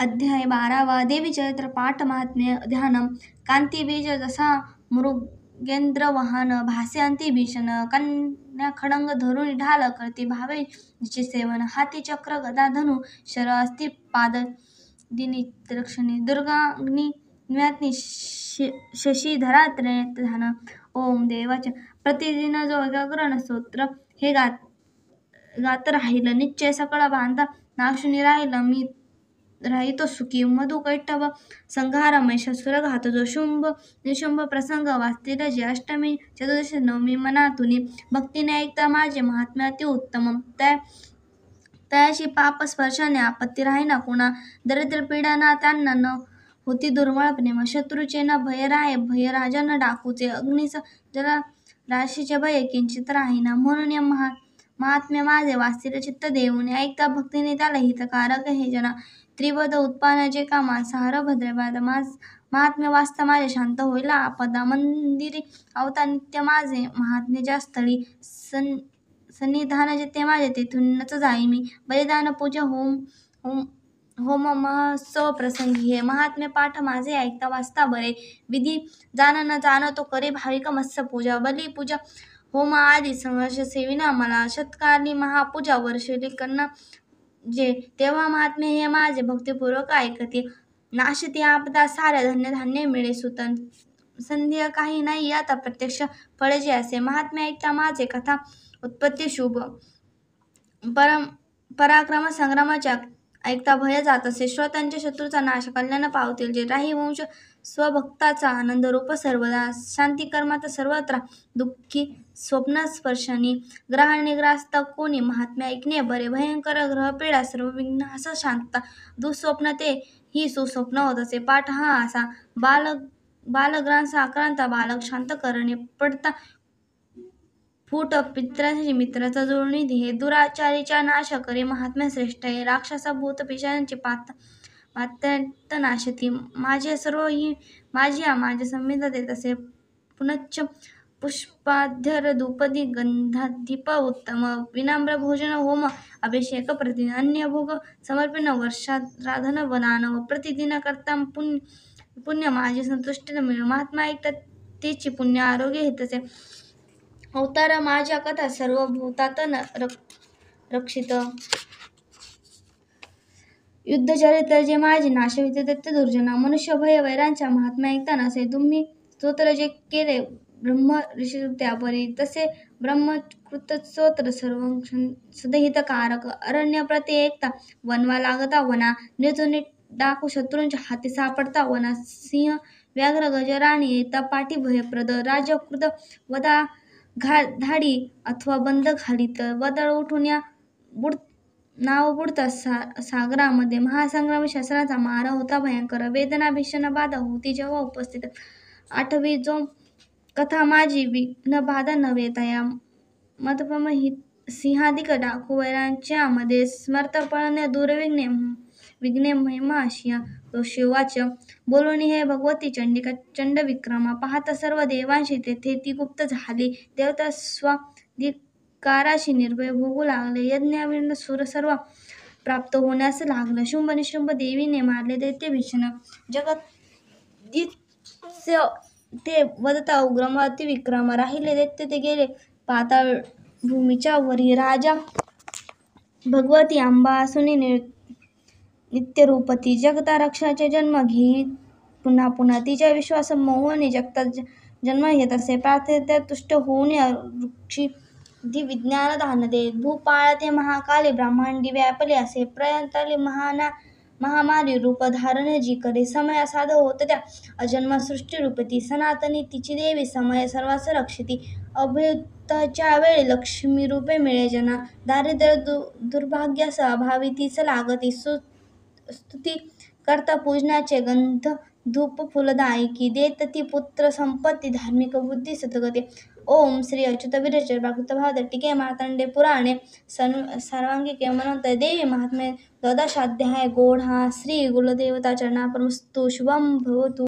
अध्याय 12 देवी चरित्र पाठ महात्म्य ध्यानम कांती बीज जसा मृगेंद्र वाहन भासे अंती भीषण कन्या खडंग धरून ढाल करते भावे जिचे सेवन हाती चक्र गदा धनु शर अस्ति पाद दिनी रक्षणी दुर्गाग्नी ज्ञातनी शशी धरात्रे ध्यान ओम देवाचे प्रतिदिन जो एकाग्र स्तोत्र हे गात राहील निश्चय सकळ बांधा नाशुनी राहील मी राहितो सुखी मधु कैटभ संहार महिषासुर घात जो शुंभ निशुंभ प्रसंग वाचतील जे अष्टमी चतुर्दशी नवमी मनातुनी भक्तीने ऐकता माझे महात्म्य अति उत्तम तयाशी पाप स्पर्शाने आपत्ती राहीना कुणा दरिद्र पीडा ना त्यांना न होती दुर्मळ प्रेम शत्रूचे न भय राहे भय राजा न डाकूचे अग्नीच जल राशीचे भय किंचित राहीना म्हणून या महात्म्य माझे वाचतील चित्त देऊन ऐकता भक्तीने त्याला हितकारक हे जना त्रिवद उत्पादन जे का मांसाहार भद्रपाद महात्म्य वाचता माझे शांत होईल आपदा मंदिरी अवता नित्य माझे महात्म्य ज्या स्थळी सन्निधान जेथे माझे तेथूनच जाई मी बलिदान पूजा होम महोत्सव प्रसंगी हे महात्म्य पाठ माझे ऐकता वाचता बरे विधी जाण न जाण तो करे भाविक मत्स्य पूजा बली पूजा होम आदी संवर्ष सेविना मला शतकारणी महापूजा वर्षली कन्ना जे तेव्हा महात्म्य हे माझे भक्तिपूर्वक ऐकते नाशती आपदा साऱ्या धान्य मिळे सुतन संध्या काही नाही आता प्रत्यक्ष फळे जे असे महात्म्य ऐकता माझे कथा उत्पत्ती शुभ पराक्रम संग्रामाच्या ऐकता भय जात असे श्रोतांच्या शत्रूचा नाश कल्याण पावतील जे राही वंश स्वभक्ताचा आनंद रूप सर्वदा शांती कर्मात सर्वत्र दुःखी स्वप्न स्पर्शानी ग्रहण निग्रास्त कोणी महात्म्य ऐकणे बरे भयंकर ग्रहपीडा सर्व विघ्नास शांतता दुःस्वप्न ते ही सुस्वप्न होत असे पाठ हा असा बालग्रांचा आक्रांता बालक शांत करणे पडता फूट पित्रांची मित्राचा जुळणी हे दुराचारीच्या नाश करे महात्म्य श्रेष्ठ हे राक्षसा भूत पिशाचांची पातळत नाशती माझे सर्व ही माझे संमित देत असे पुनच्च पुष्पाध्यर धूपदी गंधादीप उत्तम विनम्र भोजन होम अभिषेक प्रतिदिन अन्य भोग समर्पण वर्षाराधन वनान प्रतिदिन करता पुण्य माझे संतुष्टी मिळ महात्मा ऐकतात तेची पुण्य आरोग्य हितचे अवतार माझ्या कथा सर्व भूतात रक्षित युद्धचरित्र जे माझे नाशविते दत्त दुर्जना मनुष्य भय वैरांच्या महात्म्य ऐकता नसे तुम्ही स्तोत्र जे केले ब्रह्म ऋषी त्यापरी तसे ब्रह्मकृत स्तोत्र सर्व सदहितकारक अरण्य प्रति ऐकता वनवा लागता वना निर्जनी डाकू शत्रूंच्या हाती सापडता वना सिंह व्याघ्र गजराणी येता पाठी भयप्रद राजकृत वदा धाडी अथवा बंद घालीत वदळ उठून या नाव बुडता सागरामध्ये महासंग्राम शस्त्राचा मारा होता भयंकर वेदना भीषण बाधा होती जेव्हा उपस्थित आठवी जो कथा माझी विघ्न बाधा नव्हे तया मतपम सिंहादिक डाकू वैरांच्या मध्ये स्मर्तपळणे विघ्ने महिमा आशिया दोषी वाच बोलून हे भगवती चंडिका चंड विक्रमा पाहता सर्व देवांशी तेथे ती गुप्त झाली देवता स्वाधिकाराशी निर्भय भोगू लागले यज्ञ सुर सर्व प्राप्त होण्यास लागलं शुंभ निशुंभ देवीने मारले दैत्य भीषण जगदित्य ते वदता उग्रम अति विक्रम राहिले दैत्य ते गेले पाताळ भूमीच्या वरी राजा भगवती अंबा असुनी नित्यरूपती जगता रक्षाचे जन्म घेई पुन्हा पुन्हा तिच्या विश्वास मोहनी जगतात जन्म घेत असे प्रार्थना तुष्ट होऊन वृक्षी विज्ञान दान दे भूपाळ ते महाकाली ब्रह्मांडी व्यापले असे प्रयंताली महामारी रूप धारण जी करे समय साध होत त्या अजन्म सृष्टी रूपती सनातनी तिची देवी समय सर्वांस रक्षिती अभ्युत्थाच्या वेळी लक्ष्मी रूपे मिळे जना दारिद्र्य दुर्भाग्यास अभावी तीच लागती स्तुती करता पूजनाचे गंध धूप फुलदायकी देत ती पुत्र संपत्ती धार्मिक बुद्धी सतगती ओम श्री अच्युत वीरचर प्राकृत भाव टीके मार्तंडे पुराणे सर्वांगिके मनोत देवी महात्म्य 12 अध्याय गौड हा श्री गुलदेवता चरणार्पणमस्तु शुभम भवतु।